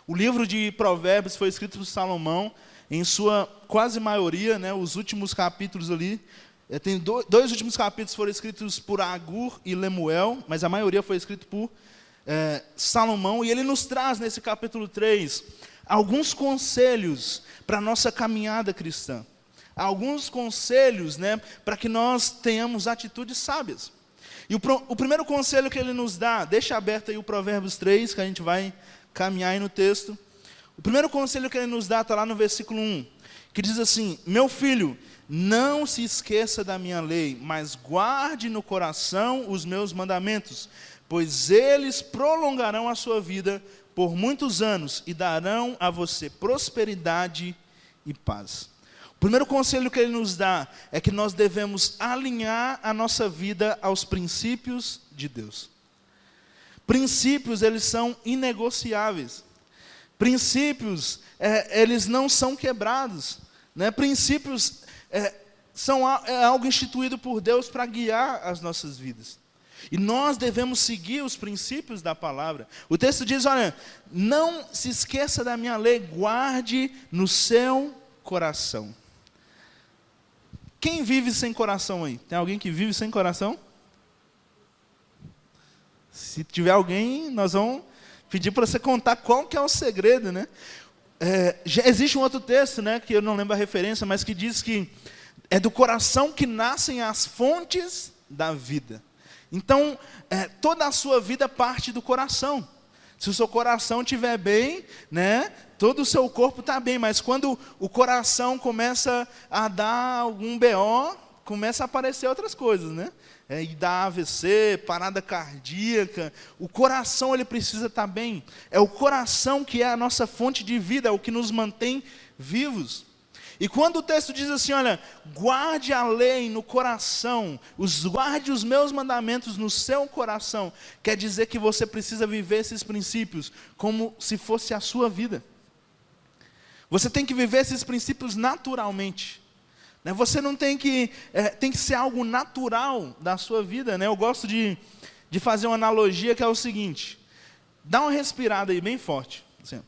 O livro de Provérbios foi escrito por Salomão, em sua quase maioria, né, os últimos capítulos ali, tem dois últimos capítulos foram escritos por Agur e Lemuel, mas a maioria foi escrito por Salomão, e ele nos traz nesse capítulo 3 alguns conselhos para a nossa caminhada cristã. Alguns conselhos, né, para que nós tenhamos atitudes sábias. E o primeiro conselho que ele nos dá, deixa aberto aí o Provérbios 3, que a gente vai caminhar aí no texto. O primeiro conselho que ele nos dá está lá no versículo 1, que diz assim: meu filho, não se esqueça da minha lei, mas guarde no coração os meus mandamentos, pois eles prolongarão a sua vida por muitos anos e darão a você prosperidade e paz. O primeiro conselho que ele nos dá é que nós devemos alinhar a nossa vida aos princípios de Deus. Princípios, eles são inegociáveis. Princípios, eles não são quebrados, né? Princípios são algo instituído por Deus para guiar as nossas vidas. E nós devemos seguir os princípios da palavra. O texto diz, olha, não se esqueça da minha lei, guarde no seu coração. Quem vive sem coração aí? Tem alguém que vive sem coração? Se tiver alguém, nós vamos pedir para você contar qual que é o segredo, né? Já existe um outro texto, né, que eu não lembro a referência, mas que diz que é do coração que nascem as fontes da vida. Então, toda a sua vida parte do coração. Se o seu coração estiver bem, né, todo o seu corpo está bem, mas quando o coração começa a dar algum BO, começa a aparecer outras coisas, né? E dá AVC, parada cardíaca. O coração, ele precisa estar bem. É o coração que é a nossa fonte de vida, é o que nos mantém vivos. E quando o texto diz assim, olha, guarde a lei no coração, guarde os meus mandamentos no seu coração, quer dizer que você precisa viver esses princípios como se fosse a sua vida. Você tem que viver esses princípios naturalmente. Você não tem que ser algo natural da sua vida, né? Eu gosto de fazer uma analogia que é o seguinte: dá uma respirada aí bem forte, assim.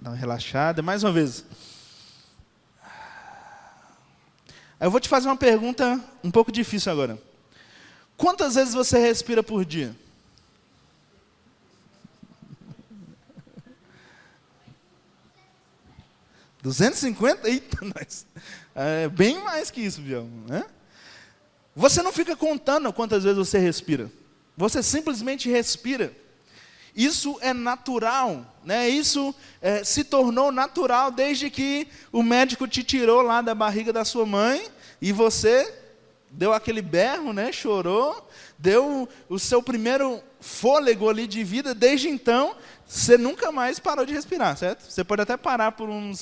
Dá uma relaxada, mais uma vez. Eu vou te fazer uma pergunta um pouco difícil agora. Quantas vezes você respira por dia? $250? Eita, nós. É bem mais que isso, Biel, né? Você não fica contando quantas vezes você respira. Você simplesmente respira. Isso é natural, né? Isso se tornou natural desde que o médico te tirou lá da barriga da sua mãe e você deu aquele berro, né? Chorou, deu o seu primeiro fôlego ali de vida. Desde então, você nunca mais parou de respirar, certo? Você pode até parar por um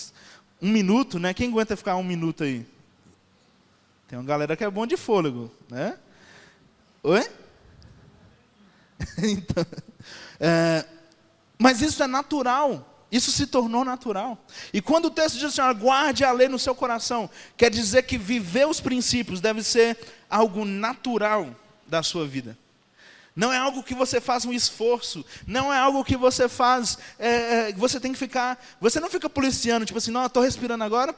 minuto, né? Quem aguenta ficar 1 minuto aí? Tem uma galera que é bom de fôlego, né? Oi? Então, mas isso é natural, isso se tornou natural. E quando o texto diz assim, guarde a lei no seu coração, quer dizer que viver os princípios deve ser algo natural da sua vida. Não é algo que você faz um esforço, não é algo que você faz, você tem que ficar, você não fica policiando, tipo assim, não, estou respirando agora,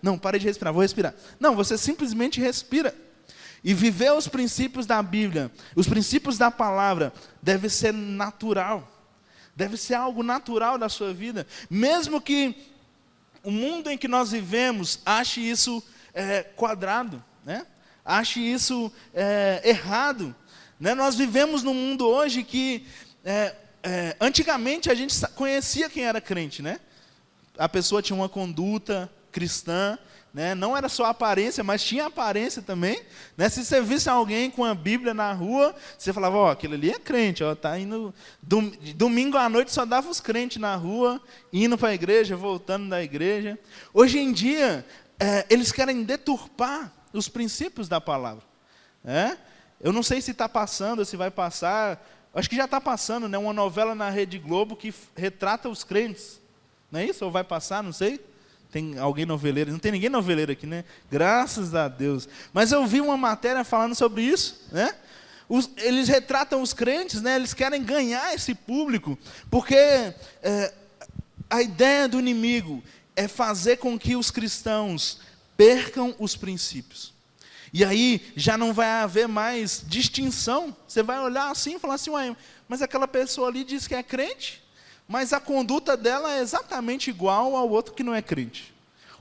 não, parei de respirar, vou respirar. Não, você simplesmente respira. E viver os princípios da Bíblia, os princípios da palavra, deve ser natural. Deve ser algo natural da sua vida. Mesmo que o mundo em que nós vivemos ache isso quadrado, né? Ache isso errado. Né? Nós vivemos num mundo hoje que, antigamente, a gente conhecia quem era crente, né? A pessoa tinha uma conduta cristã, né? Não era só a aparência, mas tinha aparência também, né? Se você visse alguém com a Bíblia na rua, você falava, aquele ali é crente, tá indo. Domingo à noite só dava os crentes na rua, indo para a igreja, voltando da igreja. Hoje em dia, eles querem deturpar os princípios da palavra. Eu não sei se está passando, se vai passar, acho que já está passando, né? Uma novela na Rede Globo que retrata os crentes. Não é isso? Ou vai passar, não sei. Tem alguém noveleiro? Não tem ninguém noveleiro aqui, né? Graças a Deus. Mas eu vi uma matéria falando sobre isso, né? eles retratam os crentes, né? Eles querem ganhar esse público, porque a ideia do inimigo é fazer com que os cristãos percam os princípios. E aí já não vai haver mais distinção. Você vai olhar assim e falar assim, ué, mas aquela pessoa ali diz que é crente, mas a conduta dela é exatamente igual ao outro que não é crente.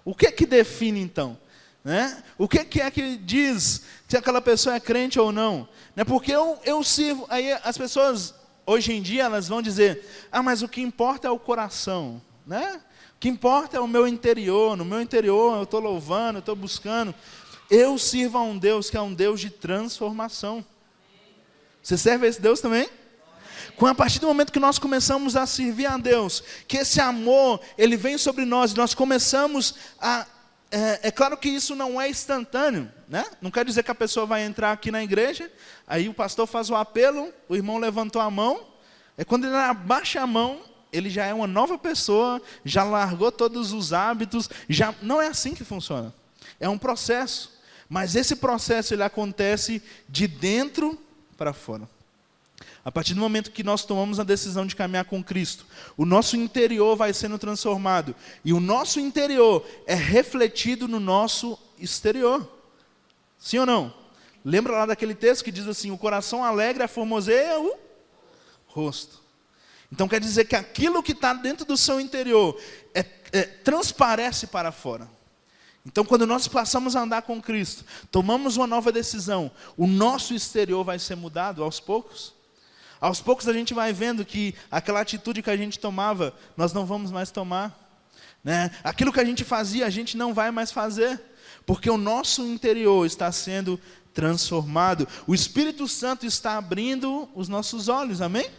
O que é que define então? Né? O que é que diz se aquela pessoa é crente ou não? Né? Porque eu sirvo, aí as pessoas hoje em dia elas vão dizer, mas o que importa é o coração, né? O que importa é o meu interior, no meu interior eu estou louvando, eu estou buscando. Eu sirvo a um Deus que é um Deus de transformação. Você serve a esse Deus também? A partir do momento que nós começamos a servir a Deus, que esse amor, ele vem sobre nós, nós começamos a... É claro que isso não é instantâneo, né? Não quer dizer que a pessoa vai entrar aqui na igreja, aí o pastor faz o apelo, o irmão levantou a mão, quando ele abaixa a mão, ele já é uma nova pessoa, já largou todos os hábitos, já não é assim que funciona. É um processo, mas esse processo ele acontece de dentro para fora. A partir do momento que nós tomamos a decisão de caminhar com Cristo, o nosso interior vai sendo transformado. E o nosso interior é refletido no nosso exterior. Sim ou não? Lembra lá daquele texto que diz assim, o coração alegre aformoseia o rosto. Então quer dizer que aquilo que está dentro do seu interior transparece para fora. Então quando nós passamos a andar com Cristo, tomamos uma nova decisão, o nosso exterior vai ser mudado aos poucos. Aos poucos a gente vai vendo que aquela atitude que a gente tomava, nós não vamos mais tomar. Né? Aquilo que a gente fazia, a gente não vai mais fazer. Porque o nosso interior está sendo transformado. O Espírito Santo está abrindo os nossos olhos, amém?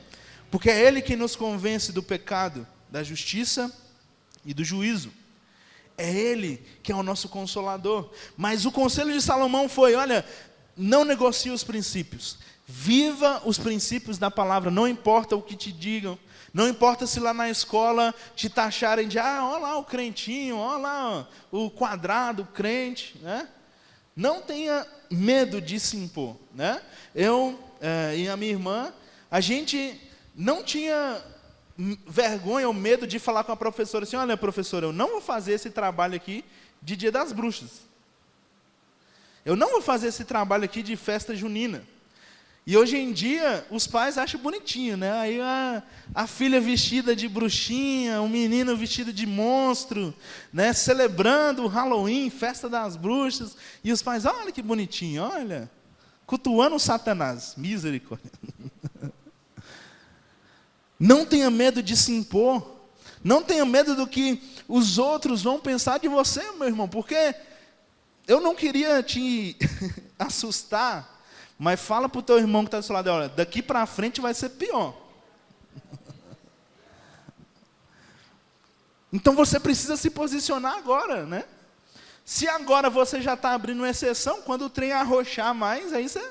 Porque é Ele que nos convence do pecado, da justiça e do juízo. É Ele que é o nosso consolador. Mas o conselho de Salomão foi, olha, não negocie os princípios. Viva os princípios da palavra, não importa o que te digam, não importa se lá na escola te taxarem de, olha lá o crentinho, olha lá o quadrado, o crente, né? Não tenha medo de se impor, né? Eu e a minha irmã, a gente não tinha vergonha ou medo de falar com a professora assim, olha professora, eu não vou fazer esse trabalho aqui de Dia das Bruxas, eu não vou fazer esse trabalho aqui de festa junina. E hoje em dia, os pais acham bonitinho, né? Aí a filha vestida de bruxinha, o menino vestido de monstro, né? Celebrando o Halloween, festa das bruxas. E os pais, olha que bonitinho, olha. Cultuando o Satanás. Misericórdia. Não tenha medo de se impor. Não tenha medo do que os outros vão pensar de você, meu irmão. Porque eu não queria te assustar, mas fala para o teu irmão que está do seu lado, olha, daqui para frente vai ser pior. Então você precisa se posicionar agora, né? Se agora você já está abrindo uma exceção, quando o trem arrochar mais, aí você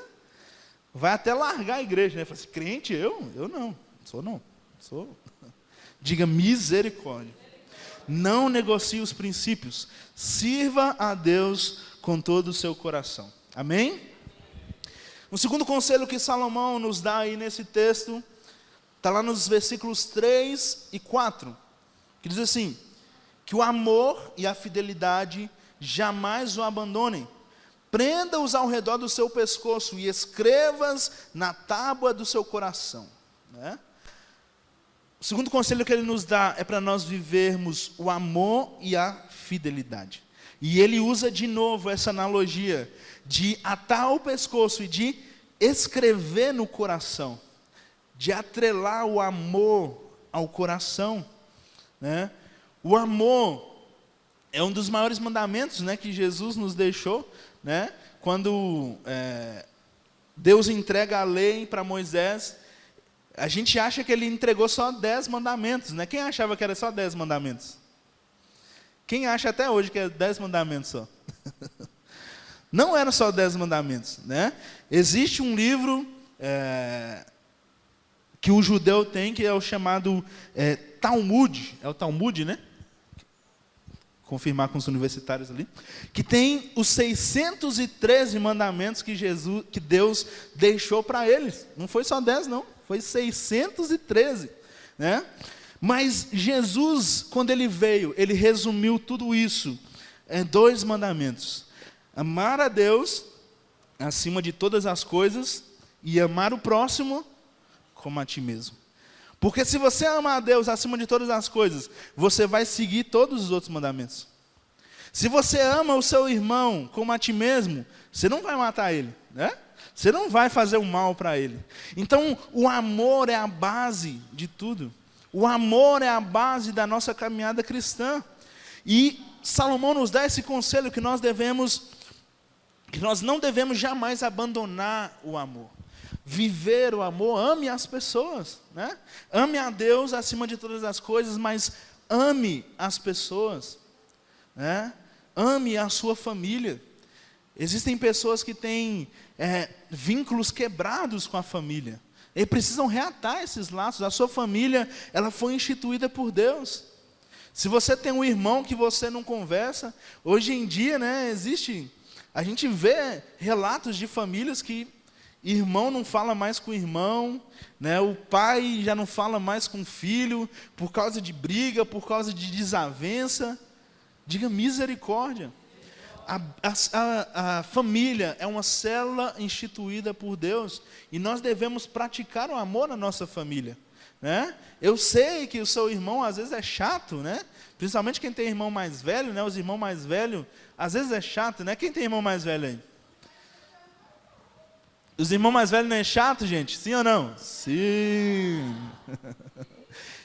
vai até largar a igreja, né? Fala assim, crente, eu não, sou. Diga misericórdia. Não negocie os princípios. Sirva a Deus com todo o seu coração. Amém? O segundo conselho que Salomão nos dá aí nesse texto, está lá nos versículos 3 e 4, que diz assim, que o amor e a fidelidade jamais o abandonem, prenda-os ao redor do seu pescoço e escreva-os na tábua do seu coração. Né? O segundo conselho que ele nos dá é para nós vivermos o amor e a fidelidade. E ele usa de novo essa analogia de atar o pescoço e de escrever no coração, de atrelar o amor ao coração. Né? O amor é um dos maiores mandamentos, né, que Jesus nos deixou, né? Quando Deus entrega a lei para Moisés, a gente acha que ele entregou só 10 mandamentos. Né? Quem achava que era só 10 mandamentos? Quem acha até hoje que é 10 mandamentos só? Não eram só 10 mandamentos. Né? Existe um livro que o judeu tem, que é o chamado Talmud. É o Talmud, né? confirmar com os universitários ali, que tem os 613 mandamentos que Deus deixou para eles. Não foi só 10, não, foi 613, né? Mas Jesus, quando ele veio, ele resumiu tudo isso em 2 mandamentos: amar a Deus acima de todas as coisas e amar o próximo como a ti mesmo. Porque se você amar a Deus acima de todas as coisas, você vai seguir todos os outros mandamentos. Se você ama o seu irmão como a ti mesmo, você não vai matar ele, né? Você não vai fazer o mal para ele. Então, o amor é a base de tudo. O amor é a base da nossa caminhada cristã. E Salomão nos dá esse conselho que nós não devemos jamais abandonar o amor. Viver o amor, ame as pessoas, né? Ame a Deus acima de todas as coisas, mas ame as pessoas, né? Ame a sua família. Existem pessoas que têm vínculos quebrados com a família, e precisam reatar esses laços. A sua família, ela foi instituída por Deus. Se você tem um irmão que você não conversa, hoje em dia, né, a gente vê relatos de famílias que irmão não fala mais com o irmão, né? O pai já não fala mais com o filho, por causa de briga, por causa de desavença. Diga misericórdia. A família é uma célula instituída por Deus, e nós devemos praticar o amor na nossa família, né? Eu sei que o seu irmão às vezes é chato, né? Principalmente quem tem irmão mais velho, né? Os irmãos mais velhos, às vezes é chato, né? Quem tem irmão mais velho aí? Os irmãos mais velhos não é chato, gente? Sim ou não? Sim.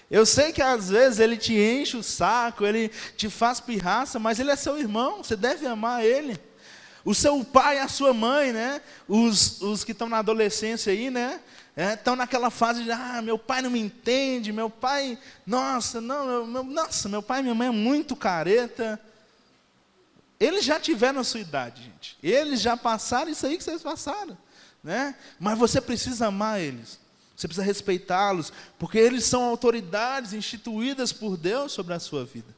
Eu sei que às vezes ele te enche o saco, ele te faz pirraça, mas ele é seu irmão, você deve amar ele. O seu pai e a sua mãe, né? Os que estão na adolescência aí, né? Estão naquela fase de, meu pai não me entende, meu pai, meu pai e minha mãe é muito careta. Eles já tiveram a sua idade, gente. Eles já passaram isso aí que vocês passaram, né? Mas você precisa amar eles. Você precisa respeitá-los, porque eles são autoridades instituídas por Deus sobre a sua vida,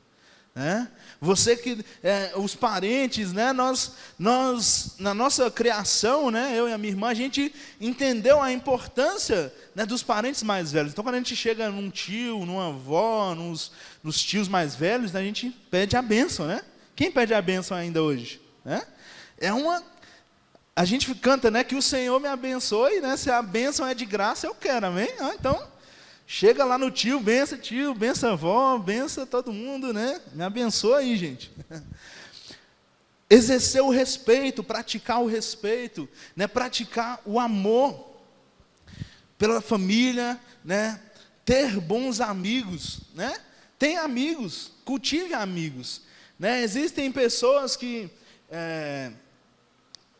né? Você que, os parentes, né? Nós, na nossa criação, né? Eu e a minha irmã, a gente entendeu a importância, né, dos parentes mais velhos. Então, quando a gente chega num tio, numa avó, nos tios mais velhos, né, a gente pede a bênção, né? Quem pede a bênção ainda hoje, né? A gente canta, né, que o Senhor me abençoe, né? Se a bênção é de graça, eu quero, amém? Então, chega lá no tio, bença a avó, bença todo mundo, né? Me abençoa aí, gente. Exercer o respeito, praticar o respeito, né? Praticar o amor pela família, né? Ter bons amigos, né? Tenha amigos, cultive amigos, né? Existem pessoas que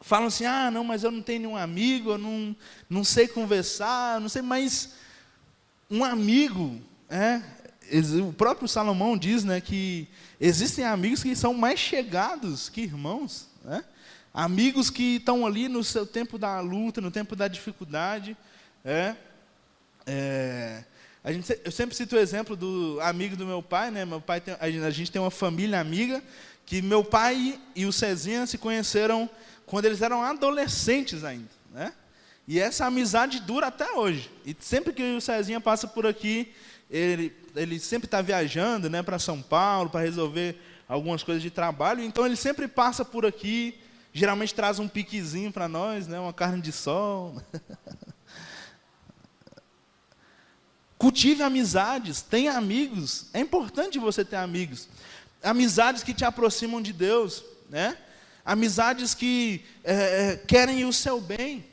falam assim, não, mas eu não tenho nenhum amigo, eu não sei conversar, não sei, mas um amigo, o próprio Salomão diz, né, que existem amigos que são mais chegados que irmãos, né? Amigos que estão ali no seu tempo da luta, no tempo da dificuldade. Eu sempre cito o exemplo do amigo do meu pai, né? Meu pai a gente tem uma família amiga, que meu pai e o Cezinha se conheceram quando eles eram adolescentes ainda, né? E essa amizade dura até hoje. E sempre que o Cezinha passa por aqui, ele sempre está viajando, né, para São Paulo, para resolver algumas coisas de trabalho. Então ele sempre passa por aqui, geralmente traz um piquezinho para nós, né, uma carne de sol. Cultive amizades, tenha amigos. É importante você ter amigos. Amizades que te aproximam de Deus, né? Amizades que querem o seu bem.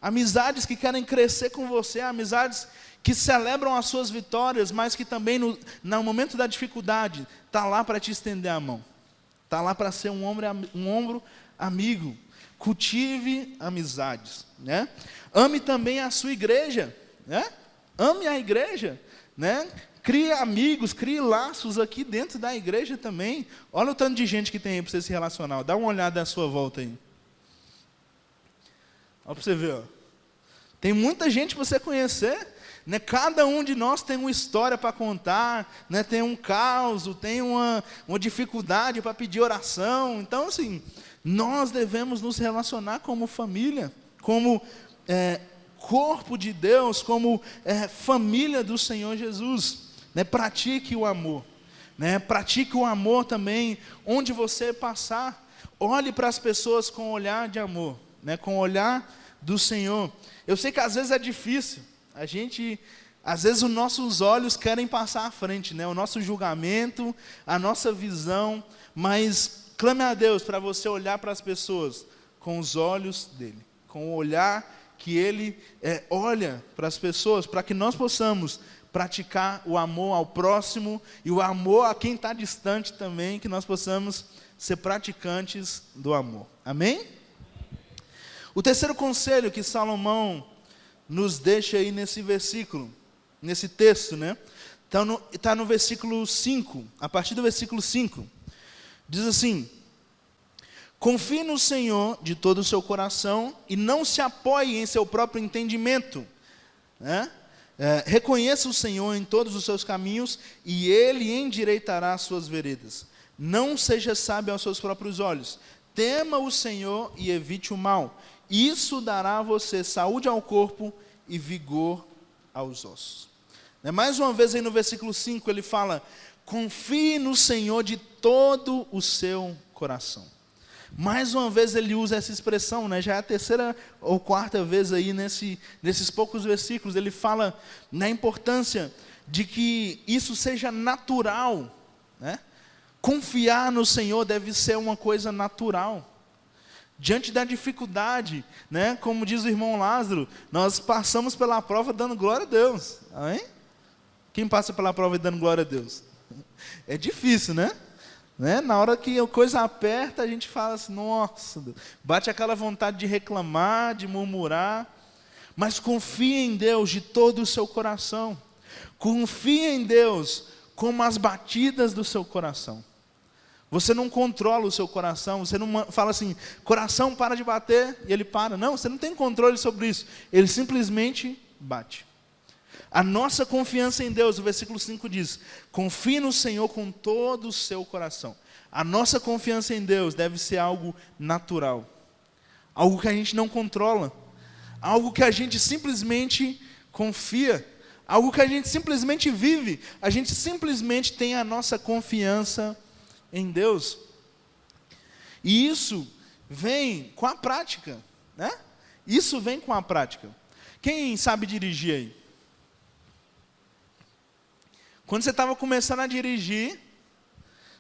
Amizades que querem crescer com você. Amizades que celebram as suas vitórias, mas que também no momento da dificuldade está lá para te estender a mão. Está lá para ser um ombro amigo. Cultive amizades, né? Ame também a sua igreja, né? Ame a igreja, né? Crie amigos, crie laços aqui dentro da igreja também. Olha o tanto de gente que tem aí para você se relacionar. Dá uma olhada à sua volta aí. Olha para você ver. Tem muita gente para você conhecer. né? Cada um de nós tem uma história para contar, né? Tem um caos, tem uma dificuldade para pedir oração. Então, assim, nós devemos nos relacionar como família, como corpo de Deus, como família do Senhor Jesus, né? Pratique o amor, né? Pratique o amor também onde você passar. Olhe para as pessoas com um olhar de amor, né? Com o olhar do Senhor. Eu sei que às vezes é difícil, às vezes os nossos olhos querem passar à frente, né? O nosso julgamento, a nossa visão, mas clame a Deus para você olhar para as pessoas com os olhos dele, com o olhar que ele olha para as pessoas, para que nós possamos praticar o amor ao próximo e o amor a quem está distante também, que nós possamos ser praticantes do amor. Amém? O terceiro conselho que Salomão nos deixa aí nesse versículo, nesse texto, né? Está no versículo 5, a partir do versículo 5. Diz assim: confie no Senhor de todo o seu coração e não se apoie em seu próprio entendimento, né? Reconheça o Senhor em todos os seus caminhos e Ele endireitará as suas veredas. Não seja sábio aos seus próprios olhos. Tema o Senhor e evite o mal. Isso dará a você saúde ao corpo e vigor aos ossos. Mais uma vez aí no versículo 5 ele fala: confie no Senhor de todo o seu coração. Mais uma vez ele usa essa expressão, né? Já é a terceira ou quarta vez aí nesses poucos versículos. Ele fala na importância de que isso seja natural, né? Confiar no Senhor deve ser uma coisa natural. Diante da dificuldade, né? Como diz o irmão Lázaro, nós passamos pela prova dando glória a Deus. Amém? Quem passa pela prova dando glória a Deus? É difícil, né? Na hora que a coisa aperta, a gente fala assim: nossa, Deus. Bate aquela vontade de reclamar, de murmurar. Mas confie em Deus de todo o seu coração. Confie em Deus como as batidas do seu coração. Você não controla o seu coração, você não fala assim: coração, para de bater, e ele para. Não, você não tem controle sobre isso. Ele simplesmente bate. A nossa confiança em Deus, o versículo 5 diz: confie no Senhor com todo o seu coração. A nossa confiança em Deus deve ser algo natural, algo que a gente não controla, algo que a gente simplesmente confia, algo que a gente simplesmente vive. A gente simplesmente tem a nossa confiança em Deus. E isso vem com a prática, né? Isso vem com a prática. Quem sabe dirigir aí? Quando você estava começando a dirigir,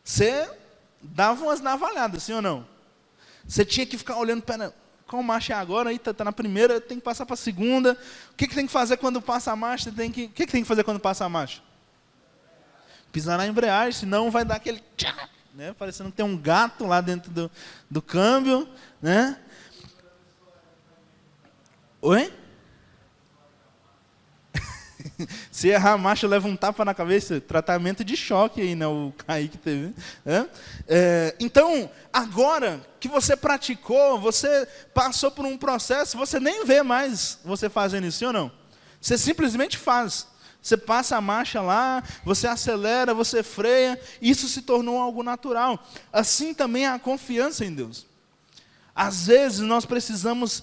você dava umas navalhadas, sim ou não? Você tinha que ficar olhando: pera, qual marcha é agora? Aí tá na primeira, tem que passar para a segunda. O que tem que fazer quando passa a marcha? O que tem que fazer quando passa a marcha? Pisar na embreagem, senão vai dar aquele tchá, né? Parecendo que tem um gato lá dentro do câmbio, né? Oi? Se errar a marcha, leva um tapa na cabeça. Tratamento de choque aí, né? O Kaique teve. Então, agora que você praticou, você passou por um processo, você nem vê mais você fazendo isso, sim ou não? Você simplesmente faz. Você passa a marcha lá, você acelera, você freia. Isso se tornou algo natural. Assim também é a confiança em Deus. Às vezes nós precisamos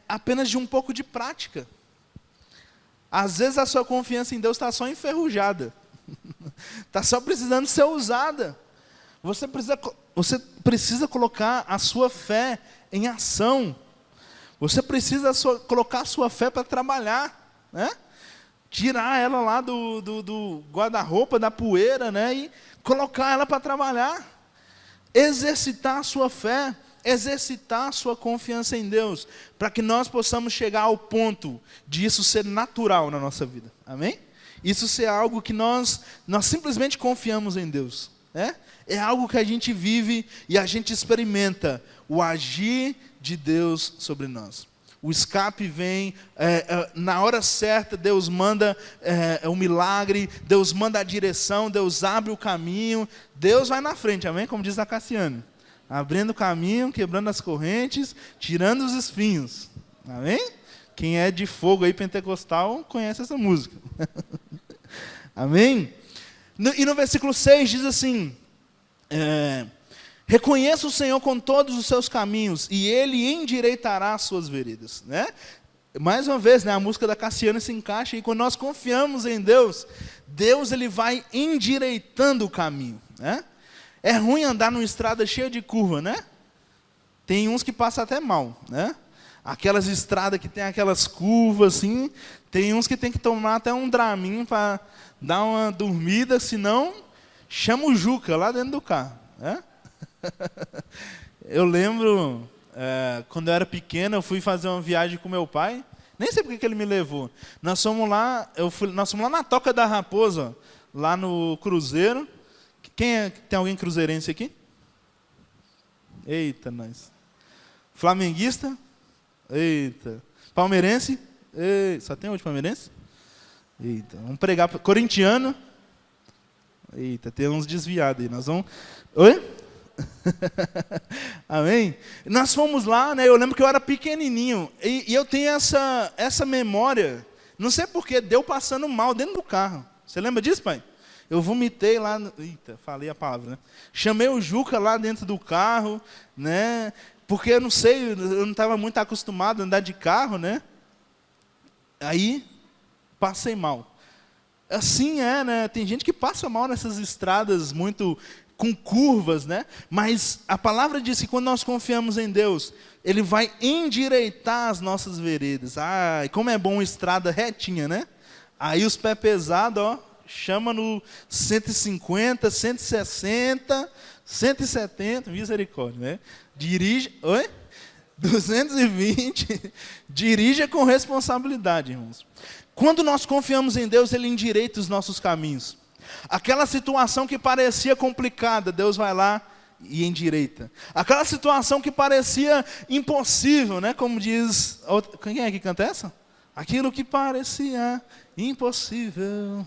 apenas de um pouco de prática. Às vezes a sua confiança em Deus está só enferrujada. Está só precisando ser usada. Você precisa colocar a sua fé em ação. Você precisa colocar a sua fé para trabalhar, né? Tirar ela lá do guarda-roupa, da poeira, né? E colocar ela para trabalhar. Exercitar a sua fé. Exercitar a sua confiança em Deus, para que nós possamos chegar ao ponto de isso ser natural na nossa vida. Amém? Isso ser algo que nós simplesmente confiamos em Deus, né? É algo que a gente vive e a gente experimenta o agir de Deus sobre nós. O escape vem, na hora certa Deus manda um milagre, Deus manda a direção, Deus abre o caminho, Deus vai na frente, amém? Como diz a Cassiane. Abrindo o caminho, quebrando as correntes, tirando os espinhos. Amém? Quem é de fogo aí, pentecostal, conhece essa música. Amém? E no versículo 6 diz assim, reconheça o Senhor com todos os seus caminhos, e Ele endireitará as suas veredas. Né? Mais uma vez, né, a música da Cassiana se encaixa, e quando nós confiamos em Deus, Deus ele vai endireitando o caminho. Né? É ruim andar numa estrada cheia de curva, né? Tem uns que passam até mal, né? Aquelas estradas que tem aquelas curvas assim, tem uns que tem que tomar até um Dramin para dar uma dormida, senão chama o Juca lá dentro do carro. Né? Eu lembro, quando eu era pequeno, eu fui fazer uma viagem com meu pai, nem sei porque que ele me levou. Nós fomos lá na Toca da Raposa, lá no Cruzeiro. Tem alguém cruzeirense aqui? Eita, nós. Flamenguista? Eita. Palmeirense? Eita. Só tem outro palmeirense? Eita. Vamos pregar. Corintiano? Eita, tem uns desviados aí. Nós vamos... Oi? Amém? Nós fomos lá, né? Eu lembro que eu era pequenininho. E eu tenho essa memória. Não sei porquê, deu passando mal dentro do carro. Você lembra disso, pai? Eu vomitei lá... Eita, falei a palavra, né? Chamei o Juca lá dentro do carro, né? Porque eu não sei, eu não estava muito acostumado a andar de carro, né? Aí, passei mal. Assim né? Tem gente que passa mal nessas estradas muito com curvas, né? Mas a palavra diz que quando nós confiamos em Deus, Ele vai endireitar as nossas veredas. Ah, e como é bom uma estrada retinha, né? Aí os pés pesados, ó, chama no 150, 160, 170, misericórdia, né? Dirige, 220, dirija com responsabilidade, irmãos. Quando nós confiamos em Deus, Ele endireita os nossos caminhos. Aquela situação que parecia complicada, Deus vai lá e endireita. Aquela situação que parecia impossível, né? Como diz... Quem é que canta essa? Aquilo que parecia impossível,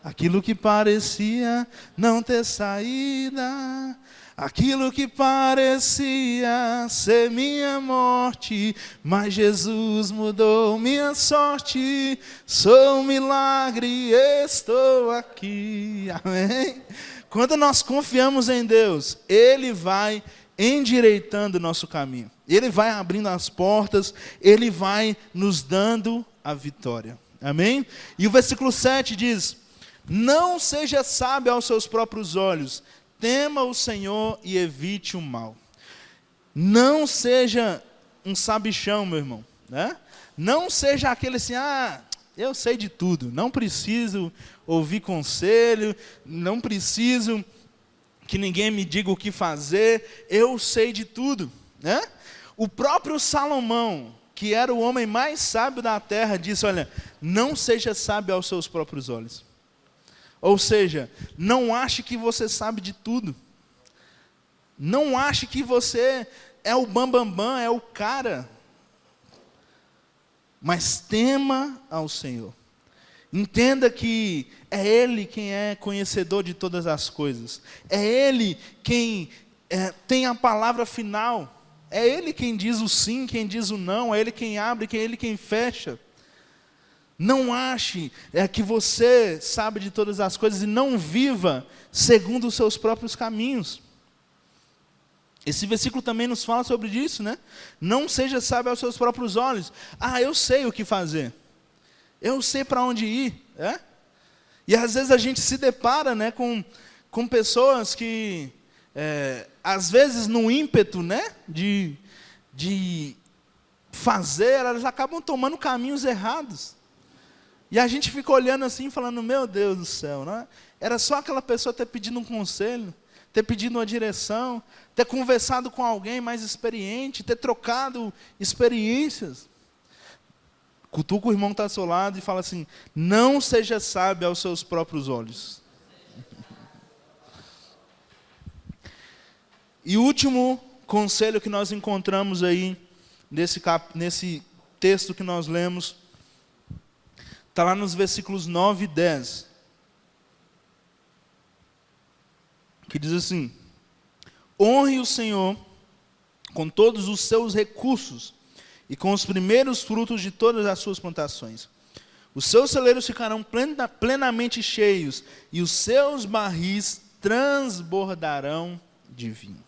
aquilo que parecia não ter saída, aquilo que parecia ser minha morte, mas Jesus mudou minha sorte, sou um milagre, estou aqui. Amém? Quando nós confiamos em Deus, Ele vai endireitando o nosso caminho. Ele vai abrindo as portas, Ele vai nos dando a vitória. Amém? E o versículo 7 diz, não seja sábio aos seus próprios olhos, tema o Senhor e evite o mal. Não seja um sabichão, meu irmão. Né? Não seja aquele assim, eu sei de tudo, não preciso ouvir conselho, não preciso que ninguém me diga o que fazer, eu sei de tudo. Né? O próprio Salomão, que era o homem mais sábio da terra, disse, olha, não seja sábio aos seus próprios olhos. Ou seja, não ache que você sabe de tudo. Não ache que você é o bambambam, é o cara. Mas tema ao Senhor. Entenda que é Ele quem é conhecedor de todas as coisas. É Ele quem tem a palavra final. É Ele quem diz o sim, quem diz o não. É Ele quem abre, é Ele quem fecha. Não ache que você sabe de todas as coisas e não viva segundo os seus próprios caminhos. Esse versículo também nos fala sobre isso, né? Não seja sábio aos seus próprios olhos. Eu sei o que fazer. Eu sei para onde ir. E às vezes a gente se depara, né, com pessoas que, às vezes no ímpeto, né, de fazer, elas acabam tomando caminhos errados. E a gente fica olhando assim, falando, meu Deus do céu, né? Era só aquela pessoa ter pedido um conselho, ter pedido uma direção, ter conversado com alguém mais experiente, ter trocado experiências. Cutuca o irmão que está ao seu lado e fala assim, não seja sábio aos seus próprios olhos. E o último conselho que nós encontramos aí, nesse texto que nós lemos, está lá nos versículos 9 e 10. Que diz assim, honre o Senhor com todos os seus recursos e com os primeiros frutos de todas as suas plantações. Os seus celeiros ficarão plenamente cheios, e os seus barris transbordarão de vinho.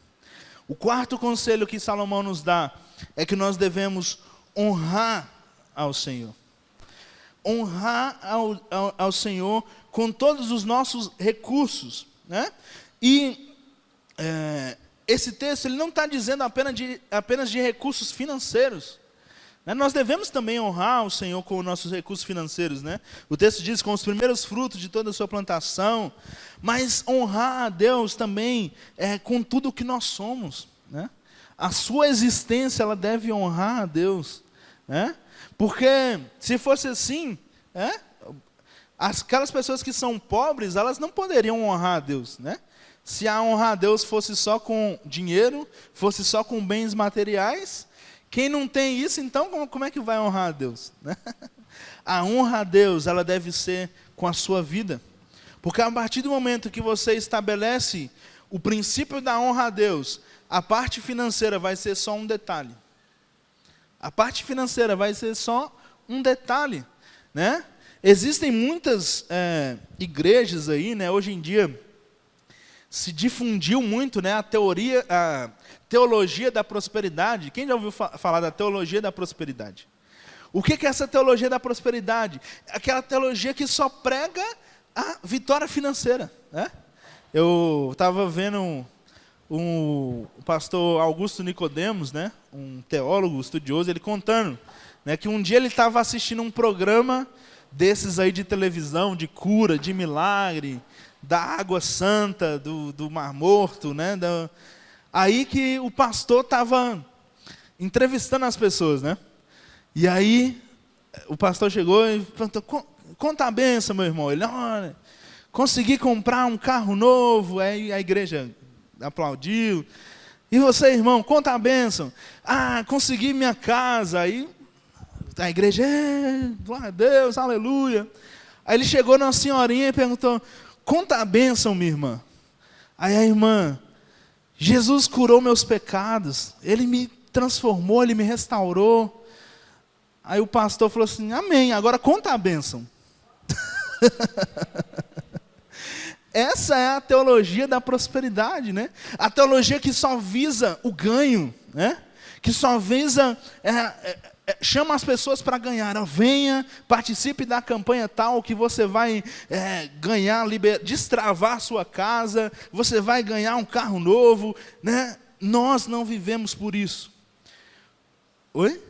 O quarto conselho que Salomão nos dá é que nós devemos honrar ao Senhor. Honrar ao Senhor com todos os nossos recursos, né? E esse texto ele não está dizendo apenas de recursos financeiros, né? Nós devemos também honrar o Senhor com os nossos recursos financeiros, né? O texto diz com os primeiros frutos de toda a sua plantação, mas honrar a Deus também com tudo o que nós somos, né? A sua existência ela deve honrar a Deus, né? Porque se fosse assim, aquelas pessoas que são pobres, elas não poderiam honrar a Deus, né? Se a honrar a Deus fosse só com dinheiro, fosse só com bens materiais, quem não tem isso, então como é que vai honrar a Deus, né? A honra a Deus, ela deve ser com a sua vida. Porque a partir do momento que você estabelece o princípio da honra a Deus, a parte financeira vai ser só um detalhe. A parte financeira vai ser só um detalhe, né? Existem muitas igrejas aí, né? Hoje em dia se difundiu muito, né, a teologia da prosperidade. Quem já ouviu falar da teologia da prosperidade? O que é essa teologia da prosperidade? Aquela teologia que só prega a vitória financeira, né? Eu estava vendo o pastor Augusto Nicodemos, né, um teólogo estudioso, ele contando, né, que um dia ele estava assistindo um programa desses aí de televisão, de cura, de milagre, da água santa, do Mar Morto, né? Aí que o pastor estava entrevistando as pessoas, né? E aí o pastor chegou e perguntou: conta a benção, meu irmão. Ele: olha, consegui comprar um carro novo. Aí a igreja aplaudiu. E você, irmão, conta a bênção. Ah, consegui minha casa. Aí a igreja: glória a Deus, aleluia. Aí ele chegou numa senhorinha e perguntou: conta a bênção, minha irmã. Aí a irmã: Jesus curou meus pecados, Ele me transformou, Ele me restaurou. Aí o pastor falou assim: amém, agora conta a bênção. Essa é a teologia da prosperidade, né? A teologia que só visa o ganho, né? Que só visa, chama as pessoas para ganhar. Venha, participe da campanha tal, que você vai ganhar, destravar a sua casa, você vai ganhar um carro novo, né? Nós não vivemos por isso. Oi?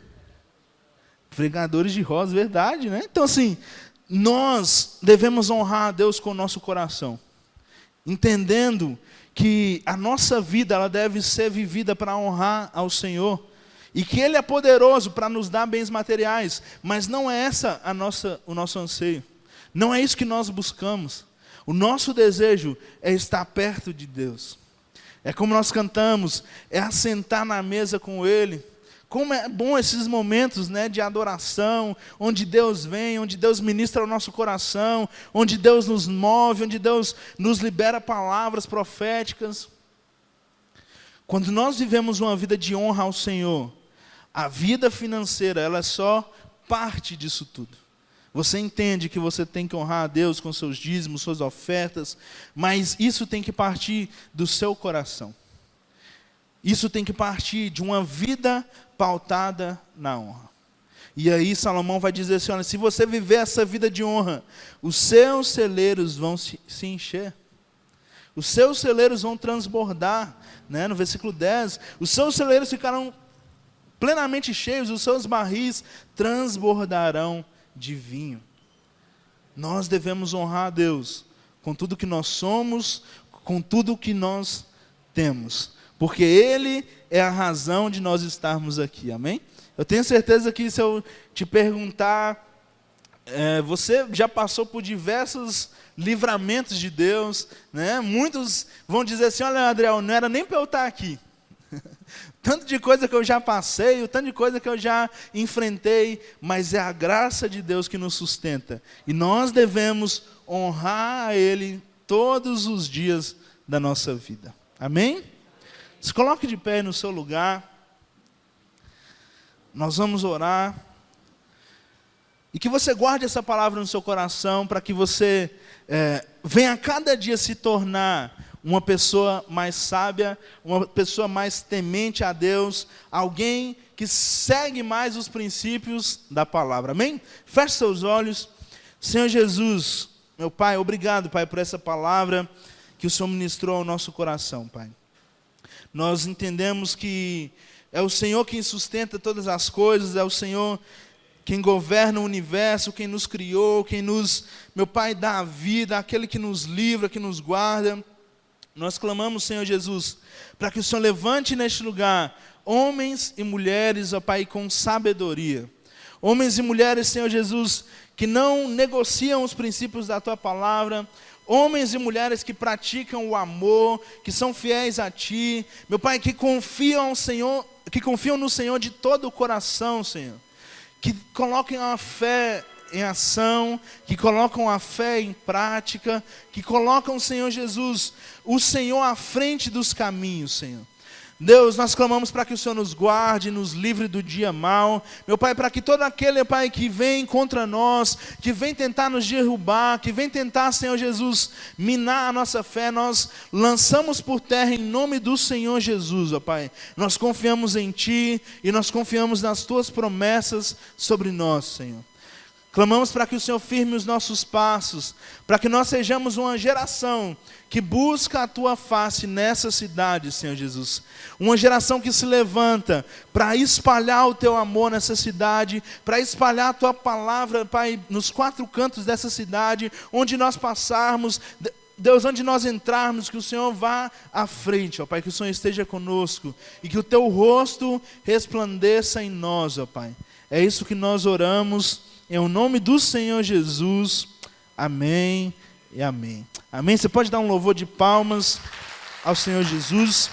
Pregadores de rosa, verdade, né? Então assim, nós devemos honrar a Deus com o nosso coração, entendendo que a nossa vida ela deve ser vivida para honrar ao Senhor, e que Ele é poderoso para nos dar bens materiais, mas não é essa o nosso anseio, não é isso que nós buscamos. O nosso desejo é estar perto de Deus, é como nós cantamos, é assentar na mesa com Ele. Como é bom esses momentos, né, de adoração, onde Deus vem, onde Deus ministra o nosso coração, onde Deus nos move, onde Deus nos libera palavras proféticas. Quando nós vivemos uma vida de honra ao Senhor, a vida financeira ela é só parte disso tudo. Você entende que você tem que honrar a Deus com seus dízimos, suas ofertas, mas isso tem que partir do seu coração. Isso tem que partir de uma vida pautada na honra. E aí Salomão vai dizer assim: olha, se você viver essa vida de honra, os seus celeiros vão se encher. Os seus celeiros vão transbordar, né? No versículo 10, os seus celeiros ficarão plenamente cheios, os seus barris transbordarão de vinho. Nós devemos honrar a Deus com tudo que nós somos, com tudo que nós temos, porque Ele é a razão de nós estarmos aqui, amém? Eu tenho certeza que se eu te perguntar, você já passou por diversos livramentos de Deus, né? Muitos vão dizer assim: olha, Adriel, não era nem para eu estar aqui. Tanto de coisa que eu já passei, o tanto de coisa que eu já enfrentei, mas é a graça de Deus que nos sustenta. E nós devemos honrar a Ele todos os dias da nossa vida. Amém? Se coloque de pé no seu lugar. Nós vamos orar. E que você guarde essa palavra no seu coração, para que você venha a cada dia se tornar uma pessoa mais sábia, uma pessoa mais temente a Deus, alguém que segue mais os princípios da palavra. Amém? Feche seus olhos. Senhor Jesus, meu Pai, obrigado, Pai, por essa palavra que o Senhor ministrou ao nosso coração, Pai. Nós entendemos que é o Senhor quem sustenta todas as coisas, é o Senhor quem governa o universo, quem nos criou, quem nos, meu Pai, dá a vida, aquele que nos livra, que nos guarda. Nós clamamos, Senhor Jesus, para que o Senhor levante neste lugar homens e mulheres, ó Pai, com sabedoria. Homens e mulheres, Senhor Jesus, que não negociam os princípios da Tua palavra. Homens e mulheres que praticam o amor, que são fiéis a Ti. Meu Pai, que confiam no Senhor de todo o coração, Senhor. Que coloquem a fé em ação, que colocam a fé em prática, que colocam, Senhor Jesus, o Senhor à frente dos caminhos, Senhor. Deus, nós clamamos para que o Senhor nos guarde, nos livre do dia mau. Meu Pai, para que todo aquele, Pai, que vem contra nós, que vem tentar nos derrubar, que vem tentar, Senhor Jesus, minar a nossa fé, nós lançamos por terra em nome do Senhor Jesus, ó Pai. Nós confiamos em Ti e nós confiamos nas Tuas promessas sobre nós, Senhor. Clamamos para que o Senhor firme os nossos passos, para que nós sejamos uma geração que busca a Tua face nessa cidade, Senhor Jesus. Uma geração que se levanta para espalhar o Teu amor nessa cidade, para espalhar a Tua palavra, Pai, nos 4 cantos dessa cidade, onde nós passarmos, Deus, onde nós entrarmos, que o Senhor vá à frente, ó Pai, que o Senhor esteja conosco, e que o Teu rosto resplandeça em nós, ó Pai. É isso que nós oramos, em nome do Senhor Jesus. Amém e amém. Amém. Você pode dar um louvor de palmas ao Senhor Jesus.